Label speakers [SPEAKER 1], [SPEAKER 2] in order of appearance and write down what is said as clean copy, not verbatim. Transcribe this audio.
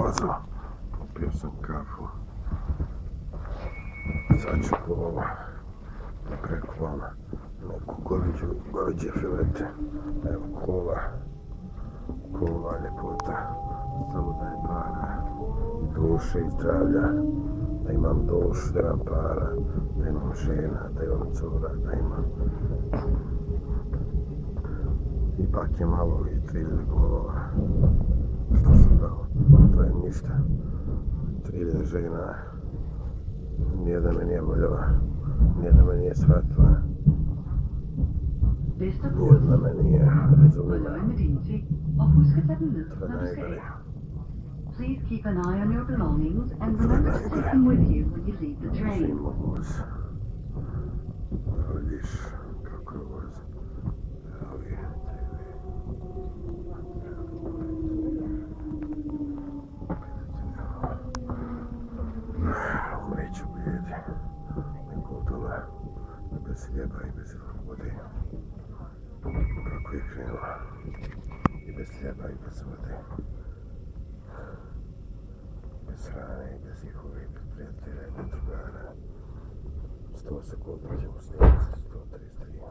[SPEAKER 1] prolazu. Popio sam kafu. Sad ću po preko vama neku goveđe filete. Evo kola, ljepota. Samo da je para i duše i zdravlja. Da imam dušu, da imam para, da imam žena, da imam cura, da imam... Ipak je malo i 3000 golova. Što sam dao? To je ništa. 3000 žena. Nijedna me nije voljela. Nijedna me nije shvatila. Nijedna me nije razumila. To je najgore.
[SPEAKER 2] Please keep an eye on your belongings and remember to take them with you when you leave the train.
[SPEAKER 1] Zimo voz. Vidiš kako je voz. Evo je. Umreću bijedi. Neko od toga. Bez hljeba i bez vode. Kako je krenula. I bez hljeba i bez vode. Bez hrane, bez njihove, bez prijatelja, bez drugara. 100 sekundi ćemo snimati, 133.